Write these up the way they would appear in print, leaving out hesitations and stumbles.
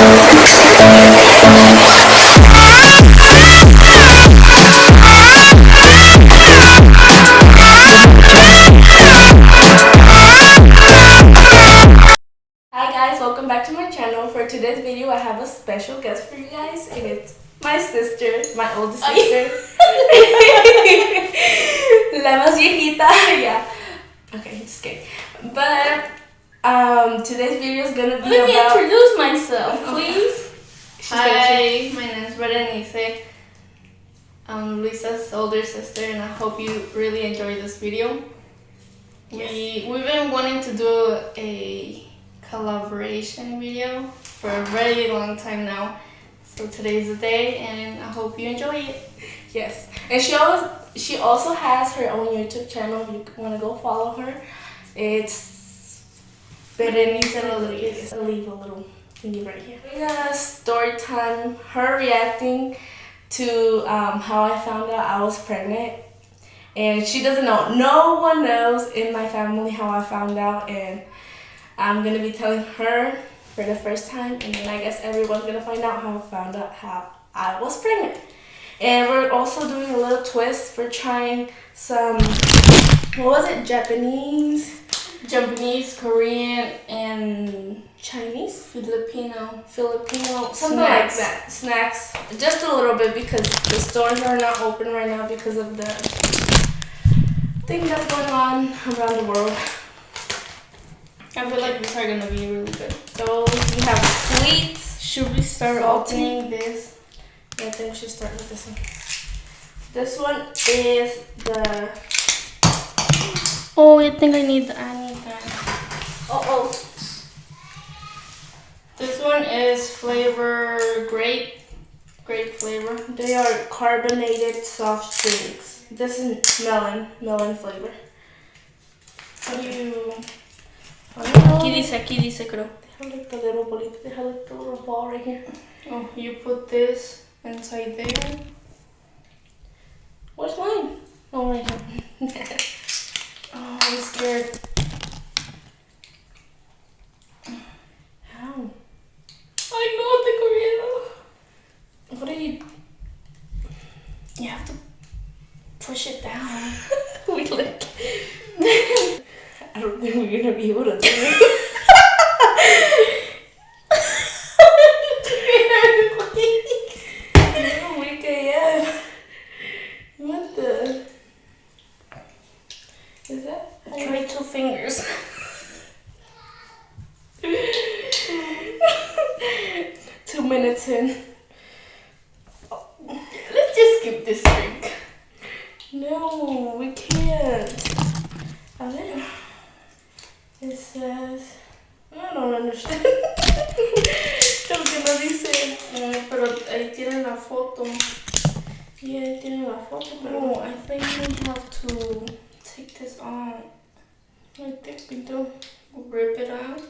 Hi guys, welcome back to my channel. For today's video, I have a special guest for you guys, and it's my sister, my oldest sister. La más viejita, yeah. Okay, just kidding. But today's video is gonna be Let me about. introduce myself, please. Hi, my name is Berenice. I'm Luisa's older sister, and I hope you really enjoy this video. Yes. We've been wanting to do a collaboration video for a very long time now. So today's the day, and I hope you enjoy it. Yes, and she also has her own YouTube channel. If you want to go follow her, it's Berenice Rodriguez. I'll leave a little thingy right here. Doing a story time. Her reacting to how I found out I was pregnant, and she doesn't know. No one knows in my family how I found out, and I'm gonna be telling her for the first time, and then I guess everyone's gonna find out how I found out how I was pregnant. And we're also doing a little twist. We're trying some, what was it? Japanese, Korean, and Chinese, Filipino. something like that. Snacks, just a little bit because the stores are not open right now because of the thing that's going on around the world. I feel like these are gonna be really good. So we have sweets. Should we start Salty. opening this? I think we should start with this one. This one is the. Oh, I think I need that. Oh. This one is flavor grape flavor. They are carbonated soft drinks. This is melon flavor. How do you? Aquí dice, creo. They have like the little bolita. They have like the little ball right here. Oh, you put this inside there. Where's mine? Oh, right here. Oh, I'm scared. How? Ay, no, tengo miedo. What are you? You have to push it down. We like. I don't think we're gonna be able to do this. No, we can. What the? Is that? Try 2 fingers. 2 minutes in. Let's just skip this drink. No, we can't. A ver. It says. I don't understand. Lo que no dice. Pero ahí tienen la foto. Yeah, ahí tiene la foto, pero No, I think we have to take this off. I think we do. Rip it out.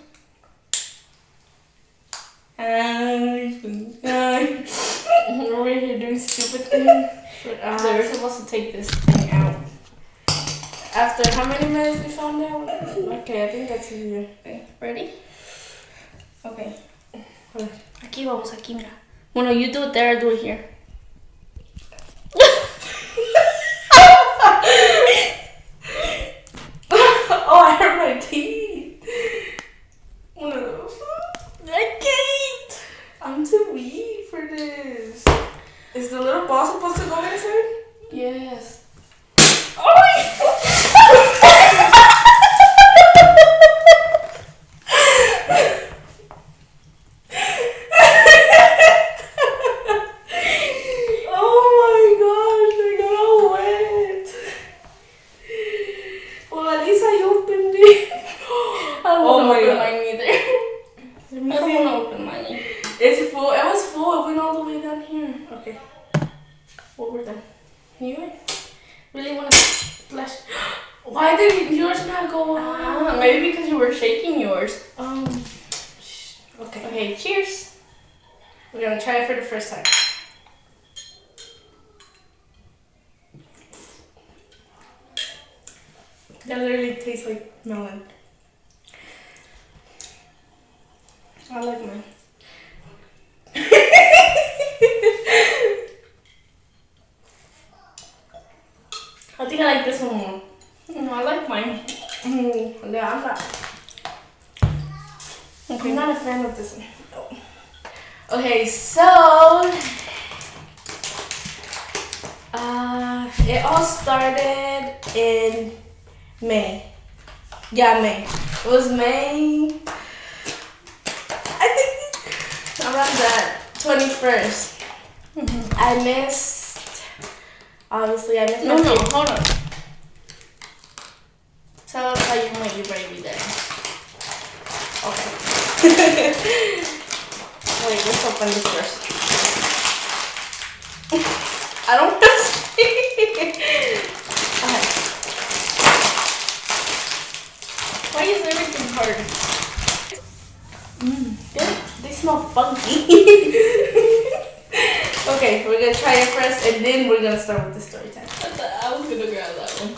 We're here doing stupid things. But We're supposed to take this thing out. after how many minutes we found out? Okay, I think that's easier. Okay, ready? Okay. Okay. Aquí vamos, aquí, mira. Bueno, you do it there, I do it here. Oh, I hurt my teeth. One of those. I can't. I'm too weak for this. Is the little ball supposed to go inside? Yes. Oh my Oh my gosh, I got all wet. Well, at least I opened it. I don't want to my open God. mine either. Let I me don't see. want to open mine. It's full. It was full. It went all the way down here. Okay. Well, we're done. You really want to splash? Why did yours not go on? Maybe because you were shaking yours. Okay. Okay, cheers. We're gonna try it for the first time. That literally tastes like melon. I like mine. a fan of this one. No. Okay, so it all started in May. Yeah, May. It was May, I think around the 21st. I missed, obviously I missed my No, period. hold on. Tell us how you met your baby daddy. Okay. Wait, let's open this first. I don't want to see. Okay. Why is everything hard? They smell funky. Okay, we're gonna try it first and then we're gonna start with the story time. I was gonna grab that one.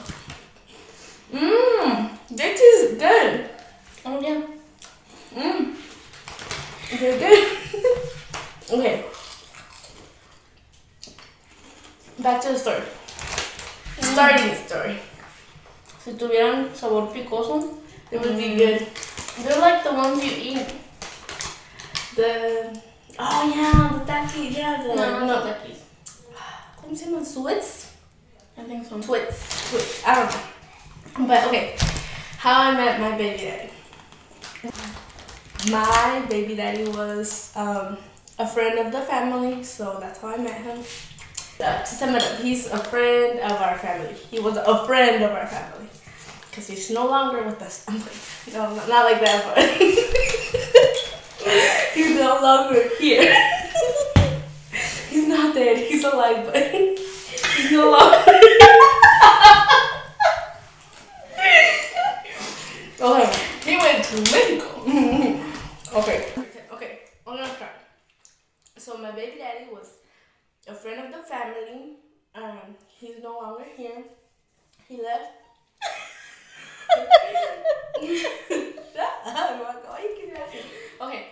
This is good. Oh yeah. They're good. Okay. Back to the story. Starting story. Si tuvieran sabor picoso, they would be good. They're like the ones you eat. Oh yeah, the taki, yeah, No, Takis. ¿Cómo se llama? Swits? I think so. Twits. I don't know. But okay, how I met my baby daddy. My baby daddy was a friend of the family, so that's how I met him. To sum it up, he's a friend of our family. He was a friend of our family. Because he's no longer with us. I'm like, no, not like that, but he's no longer here. He's not dead, he's alive, but he's no longer Okay. He went to Mexico. Okay, I'm gonna start. So my baby daddy was a friend of the family. He's no longer here. He left. Shut up, why you keep asking? Okay,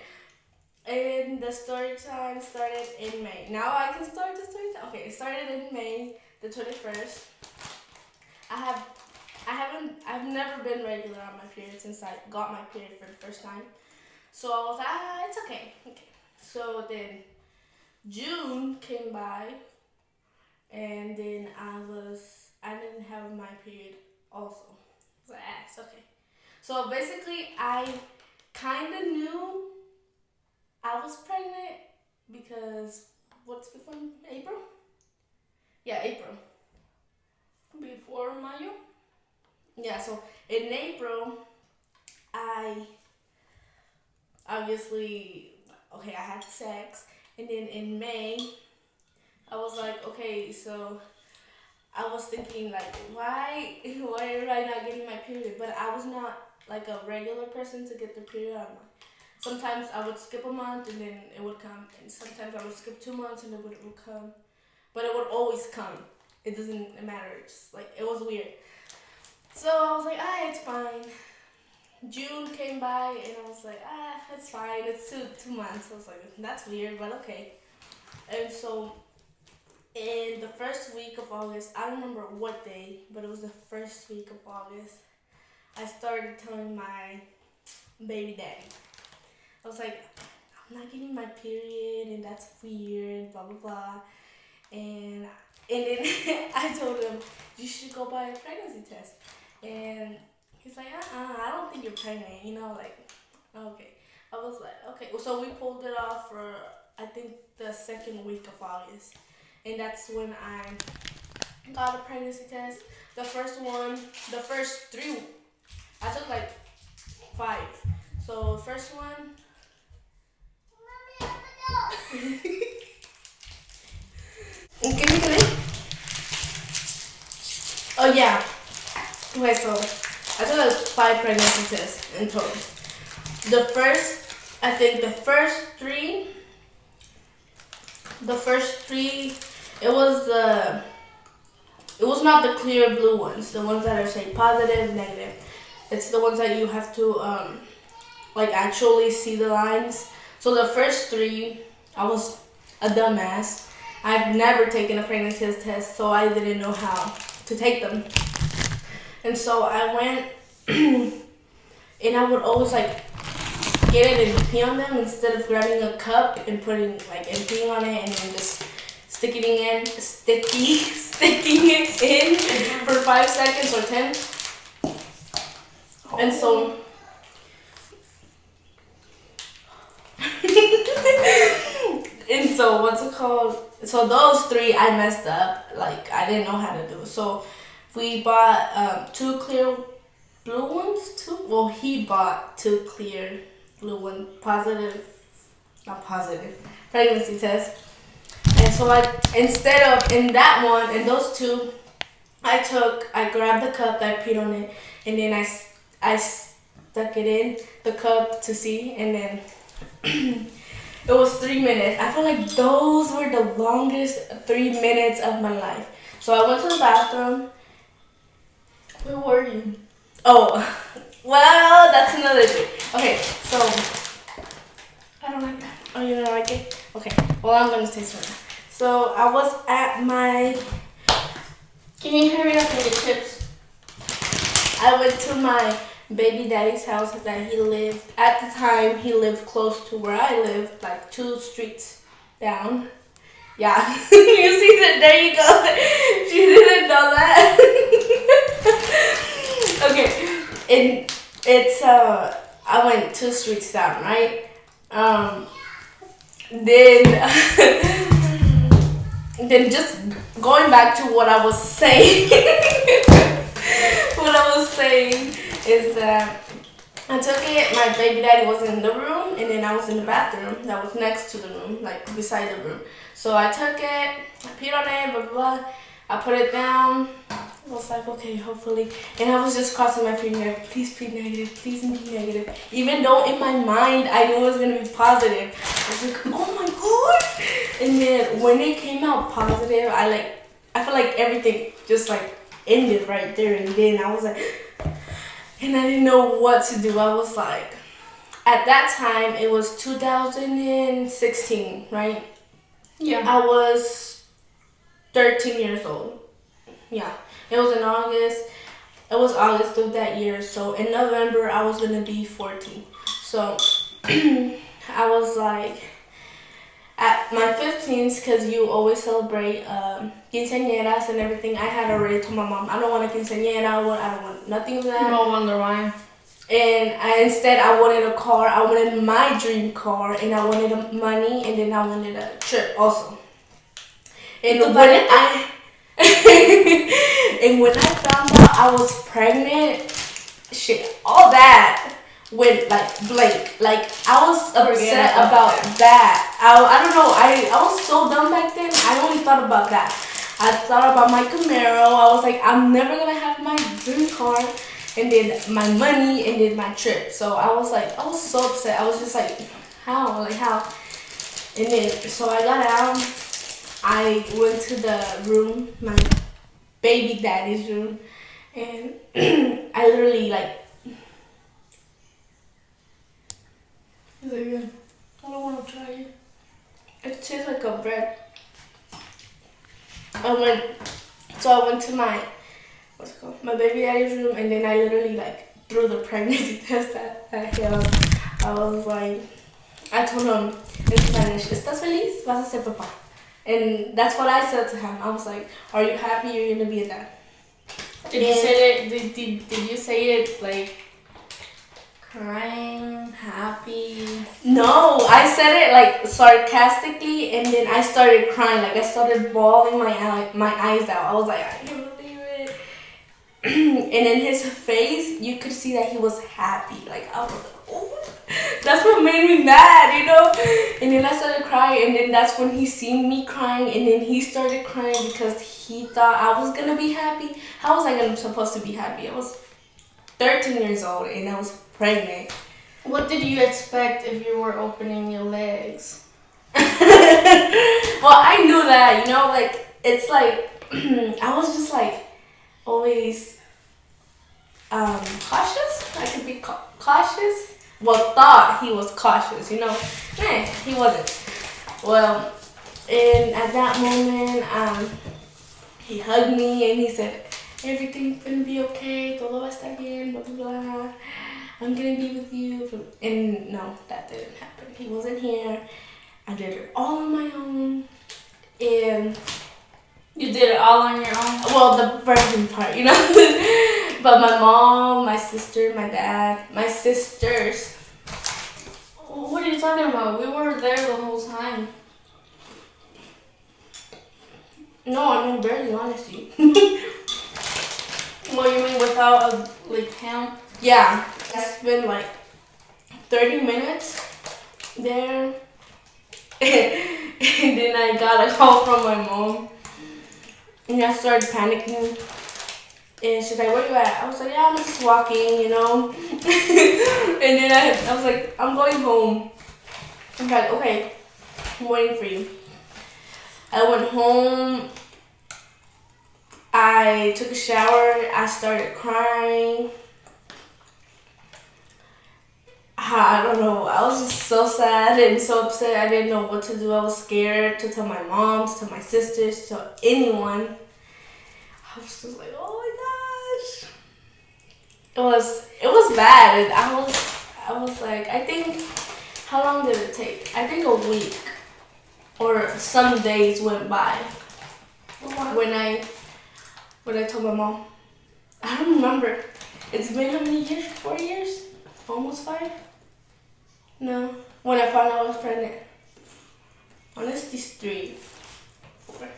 and the story time started in May. Now I can start the story time. Okay, it started in May the 21st. I've never been regular on my period since I got my period for the first time. So I was like, it's okay. So then June came by, and then I didn't have my period also. So I asked, okay. So basically, I kind of knew I was pregnant because what's before April? Yeah, April. Before Mayo? Yeah, so in April, I obviously, I had sex. And then in May, I was like, okay, so I was thinking like, why am I not getting my period? But I was not like a regular person to get the period. Sometimes I would skip a month and then it would come. And sometimes I would skip 2 months and it would come. But it would always come. It doesn't matter. It's just like, it was weird. So I was like, it's fine. June came by and I was like, it's fine. It's 2 months. I was like, that's weird, but okay. And so in the first week of August, I don't remember what day, but it was the first week of August, I started telling my baby daddy. I was like, I'm not getting my period and that's weird, blah, blah, blah. And then I told him, you should go buy a pregnancy test. And he's like, I don't think you're pregnant, like, okay. I was like, okay. So we pulled it off for, I think, the second week of August. And that's when I got a pregnancy test. The first 3, I took like 5. So first one. Oh yeah. Okay, so I took like 5 pregnancy tests in total. The first 3, it was not the clear blue ones, the ones that are say positive, negative. It's the ones that you have to actually see the lines. So the first 3, I was a dumbass. I've never taken a pregnancy test, so I didn't know how to take them. And so I went and I would always get it and pee on them instead of grabbing a cup and putting like and peeing on it and then just sticking it in for 5 seconds or 10. And so and so what's it called? So those 3 I messed up. Like I didn't know how to do. So we bought 2 clear blue ones too. Well, he bought 2 clear blue ones, not positive, pregnancy test. And so instead of in that one, in those 2, I grabbed the cup, I peed on it, and then I stuck it in the cup to see, and then it was 3 minutes. I feel like those were the longest 3 minutes of my life. So I went to the bathroom. Where were you? Oh, well, that's another thing. Okay, so I don't like that. Oh, you don't like it? Okay, well, I'm gonna taste it now. So I was at my. Can you hurry up and get chips? I went to my baby daddy's house that he lived. At the time, he lived close to where I lived, like 2 streets down. Yeah, you see that? There you go. She didn't know that. Okay, and it's I went 2 streets down, right? Then then just going back to what I was saying. What I was saying is that I took it. My baby daddy was in the room, and then I was in the bathroom that was next to the room, like beside the room. So I took it, I peed on it, blah blah blah. I put it down. I was like, okay, hopefully. And I was just crossing my finger, please be negative, please be negative. Even though in my mind I knew it was gonna be positive. I was like, oh my god. And then when it came out positive, I feel like everything just like ended right there and then. I was like, and I didn't know what to do. I was like, at that time it was 2016, right? Yeah. I was 13 years old. Yeah. It was in August. It was August of that year. So in November, I was going to be 14. So I was like, at my 15th, because you always celebrate quinceañeras and everything, I had already told my mom, I don't want a quinceañera. I don't want nothing of that. No wonder why. And instead, I wanted a car. I wanted my dream car. And I wanted money. And then I wanted a trip also. And and when I found out I was pregnant, shit, all that went like blank. Like I was upset about that. I don't know. I was so dumb back then. I only thought about that. I thought about my Camaro. I was like, I'm never gonna have my dream car, and then my money, and then my trip. So I was so upset. I was just like, how? And then so I got out. I went to the room, my baby daddy's room, and I literally is it good? I don't want to try it. It tastes like a bread. I went to my, my baby daddy's room, and then I literally threw the pregnancy test at him. I was like, I told him in Spanish, ¿Estás feliz? Vas a ser papá. And that's what I said to him. I was like, are you happy you're going to be a dad? Did you say it, did you say it like crying, happy? No, I said it sarcastically, and then I started crying. I started bawling my eyes out. I was like, I can't believe it. And in his face, you could see that he was happy. I was like, oh, that's what made me mad, you know? And then I started crying, and then that's when he seen me crying, and then he started crying because he thought I was gonna be happy. How was I supposed to be happy? I was 13 years old, and I was pregnant. What did you expect if you were opening your legs? Well, I knew that, you know, it's I was just always cautious. I could be cautious. Well, thought he was cautious, you know. He wasn't. Well, and at that moment, he hugged me and he said, everything's gonna be okay, todo va a estar bien, blah, blah, blah. I'm gonna be with you. And no, that didn't happen. He wasn't here. I did it all on my own. And you did it all on your own? well, the virgin part, you know. But my mom, my sister, my dad, my sisters. What are you talking about? We were there the whole time. No, I mean barely, honestly. What you mean without him? Yeah, it's been like 30 minutes there. And then I got a call from my mom. And I started panicking. And she's like, where you at? I was like, yeah, I'm just walking, you know. And then I was like, I'm going home. I'm like, okay, I'm waiting for you. I went home. I took a shower. I started crying. I don't know. I was just so sad and so upset. I didn't know what to do. I was scared to tell my mom, to tell my sisters, to tell anyone. I was just like, oh my gosh. It was bad. I was like, I think, how long did it take? I think a week or some days went by when I told my mom. I don't remember. It's been how many years? 4 years? Almost 5? No. When I found out I was pregnant. Honestly, 3. 4.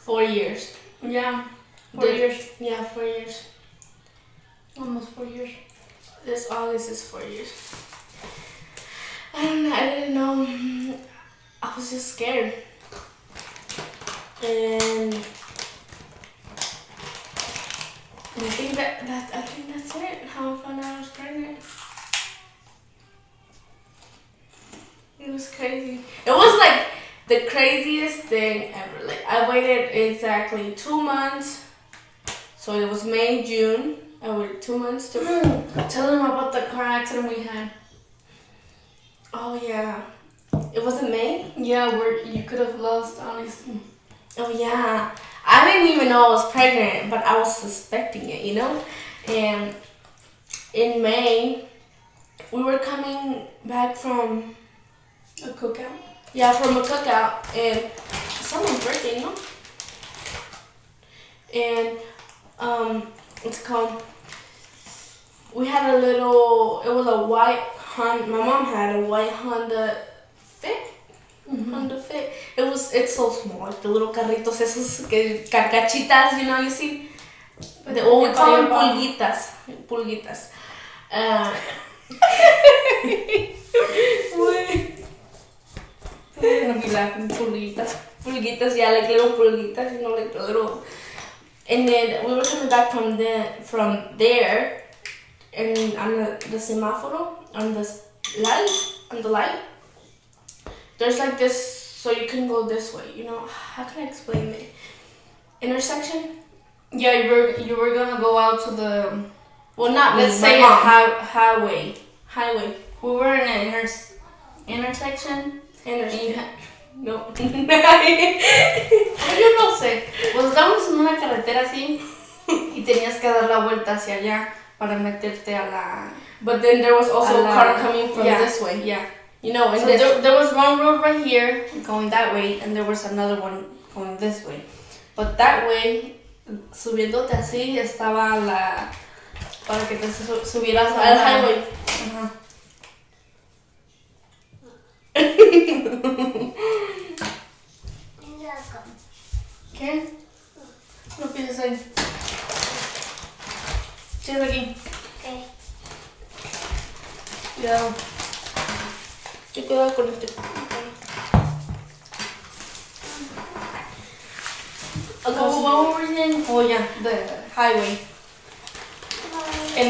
4 years. Yeah. 4 years. Yeah, 4 years. Almost 4 years. This August is 4 years. I don't know. I didn't know. I was just scared. And I think that's it. How I found out I was pregnant. It was crazy. It was like the craziest thing ever. Like I waited exactly 2 months. So it was May, June. I waited 2 months to tell them about the car accident we had. Oh yeah. It was in May? Yeah, where you could have lost honestly. Oh yeah. I didn't even know I was pregnant, but I was suspecting it, you know? And in May, we were coming back from a cookout? Yeah, from a cookout, and someone's birthday, you know? And it's called, we had a little, it was a white Honda, my mom had a white Honda Fit. Honda Fit. It's so small, like the little carritos esos que carcachitas, you know, you see? We call them pulguitas. Pulguitas. I'm gonna be laughing. Pulguitas. Pulguitas, yeah, like little pulguitas, you know, like the little. And then we were coming back from there, and on the semáforo, on the light, there's like this, so you can go this way, you know. How can I explain it? Intersection? Yeah, you were gonna go out to the, well, not let's me, say my a mom. highway. We were in an intersection. No. Yo no sé. Pues estábamos en una carretera así y tenías que dar la vuelta hacia allá para meterte a la. But then there was also a car coming from this way. Yeah. You know, so there was one road right here going that way, and there was another one going this way. But that way, subiéndote así, estaba la. Para que te subieras al highway. Ajá. ¿Qué? No pienses ahí. Siéntate aquí. Okay. Cuidado. Ten cuidado con este. Okay, what were we saying? Oh yeah, the highway. And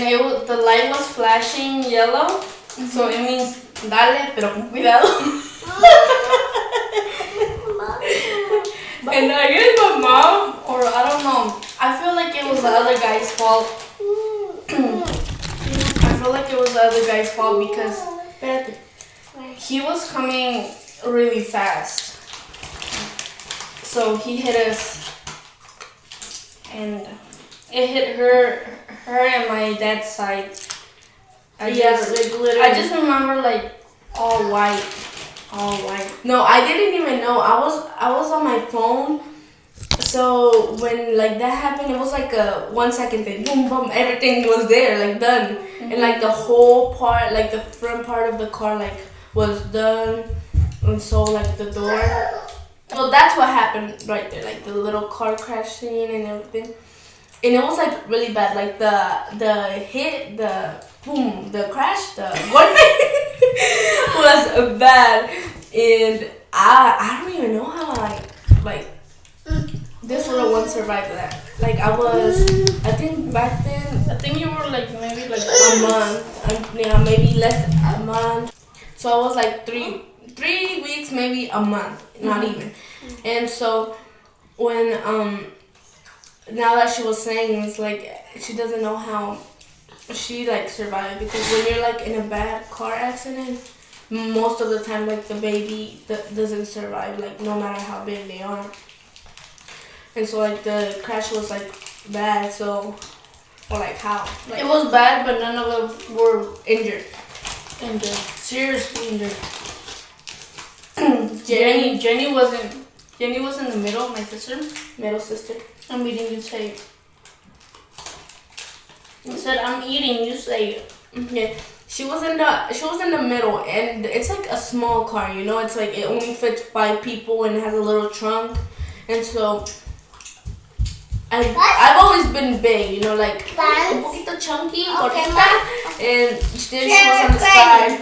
the light was flashing yellow, so it means dale, pero con cuidado. And I guess my mom, or I don't know, I feel like it was the other guy's fault. I feel like it was the other guy's fault because he was coming really fast. So he hit us, and it hit her and my dad's side. Like literally. I just remember like all white. No, I didn't even know. I was on my phone. So when like that happened, it was like a 1 second thing. Boom, boom, everything was there, like done, and like the whole part, like the front part of the car, like was done, and so like the door. So that's what happened right there, like the little car crash scene and everything, and it was like really bad, like the hit, the boom, the crash, the golpe was bad, and I don't even know how I like. This little one survived that. Like I think back then, I think you were like maybe like a month, yeah, maybe less than a month. So I was like 3 weeks, maybe a month, not even. And so when now that she was saying, it's like she doesn't know how she like survived, because when you're like in a bad car accident, most of the time like the baby doesn't survive, like no matter how big they are. And so like the crash was like bad, so or like how? Like, it was bad, but none of them were injured. Seriously injured. Jenny was in the middle, my sister. Middle sister. I'm eating, you say it. I said I'm eating, you say it. Yeah. She was in the middle, and it's like a small car, you know, it's like it only fits 5 people and it has a little trunk. And so I've always been big, you know, like un poquito chunky, gordita, and then she was on the side.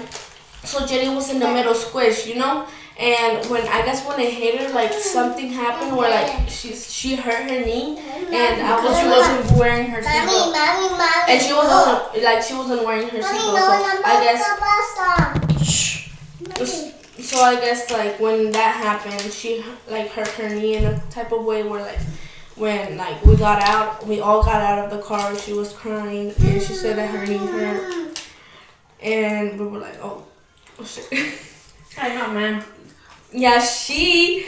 So Jenny was in the middle, squish, you know. And when it hit her, like something happened where like she hurt her knee, and she wasn't wearing her seatbelt, and she wasn't wearing her seatbelt. So I guess like when that happened, she like hurt her knee in a type of way where like. When like we all got out of the car, she was crying and she said that her knee hurt, and we were like, oh shit. I know, man. Yeah, she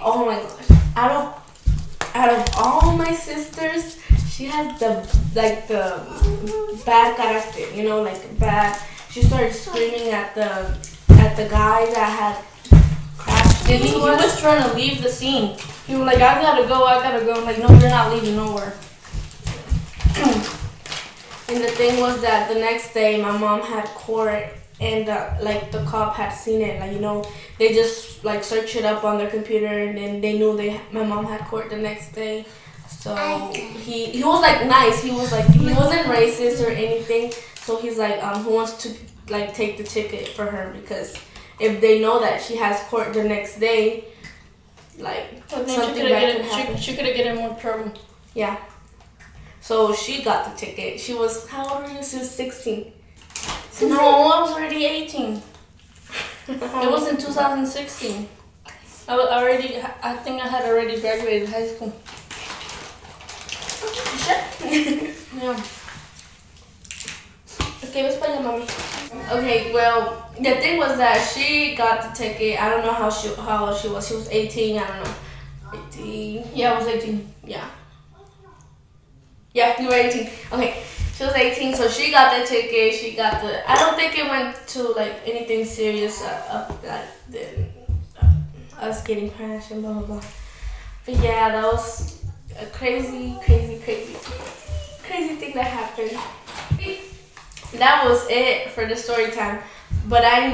oh my gosh, out of all my sisters, she has the bad character, you know, like bad. She started screaming at the guy that had crashed. He was trying to leave the scene. He was like, I gotta go. I'm like, no, you're not leaving nowhere. And the thing was that the next day my mom had court, and like the cop had seen it, like, you know, they just like searched it up on their computer, and then they knew my mom had court the next day. So he was like nice. He was like, he wasn't racist or anything. So he's like, who wants to like take the ticket for her, because if they know that she has court the next day, like something bad could happen. She could have gotten more trouble. Yeah. So she got the ticket. She was, how old were you? She was 16. No, I was already 18. It was in 2016. I think I had already graduated high school. Yeah. Okay, let's play the mommy. Okay, well, the thing was that she got the ticket. I don't know how old she was. She was 18. I don't know. 18. Yeah, I was 18. Yeah. Yeah, you were 18. Okay, she was 18, so she got the ticket. She got the. I don't think it went to like anything serious, us getting crashed and blah blah blah. But yeah, that was a crazy thing that happened. That was it for the story time. But I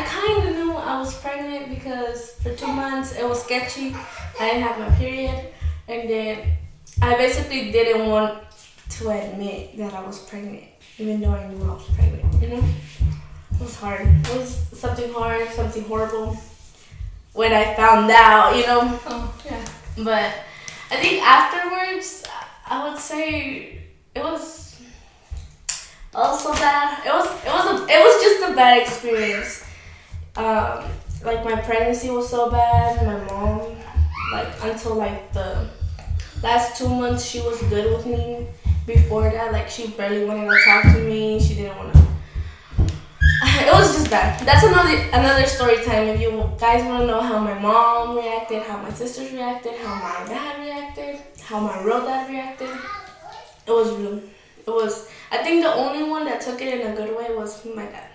kind of knew I was pregnant, because for 2 months it was sketchy. I didn't have my period, and then I basically didn't want to admit that I was pregnant, even though I knew I was pregnant, you know? It was hard. It was something hard, something horrible when I found out, you know? Oh, yeah. But I think afterwards, I would say it was also bad. It was just a bad experience. Like my pregnancy was so bad. My mom, like until like the last 2 months, she was good with me. Before that, like she barely wanted to talk to me. She didn't want to. It was just bad. That's another story time. If you guys want to know how my mom reacted, how my sisters reacted, how my dad reacted, how my real dad reacted, it was real. I think the only one that took it in a good way was my dad.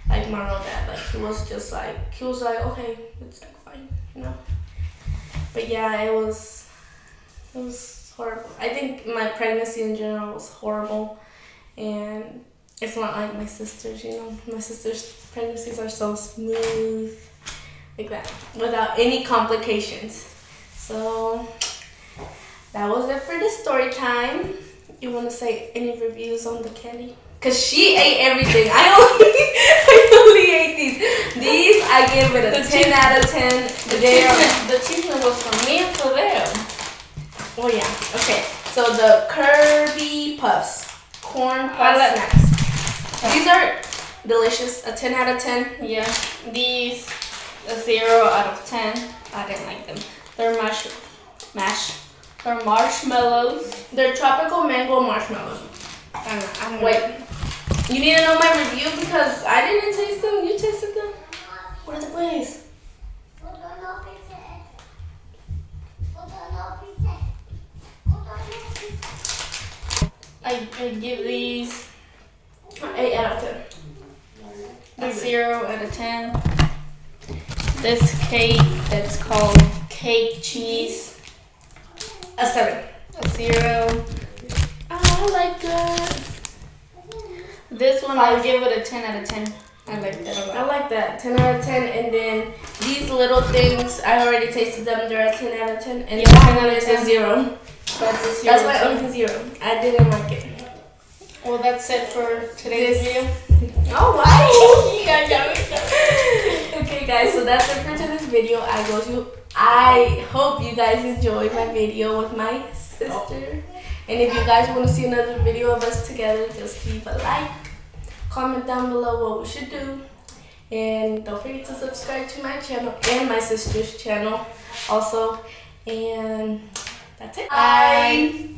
Like my real dad. Like he was like, okay, it's like fine, you know. But yeah, it was horrible. I think my pregnancy in general was horrible, and it's not like my sister's. You know, my sister's pregnancies are so smooth, like that, without any complications. So that was it for the story time. You want to say any reviews on the candy? Cause she ate everything. I only ate these. These I give it a 10 out of 10. The cheeseman was for me and for them. Oh yeah. Okay. So the Kirby Puffs, corn puff snacks. These are delicious. A 10 out of 10. Yeah. These a 0 out of 10. I didn't like them. They're They're marshmallows. They're tropical mango marshmallows. I'm wait. You need to know my review because I didn't taste them. You tasted them. What are the ways? I give these 8 out of 10. a 0 out of 10. This cake that's called cake cheese, A 7. a 0. I like it. This one I'll give it a 10 out of 10. I like that a I lot. like that. 10 out of 10. And then these little things, I already tasted them. They're a 10 out of 10. And Yeah, this 10 one out of is 10. a 0. That's a 0. That's my only 0. I didn't like it. Well, that's it for today's video. Oh, wow. Yeah, yeah. Okay, guys. So that's it for today's video. I hope you guys enjoyed my video with my sister. And if you guys want to see another video of us together, just leave a like. Comment down below what we should do. And don't forget to subscribe to my channel and my sister's channel also. And that's it. Bye.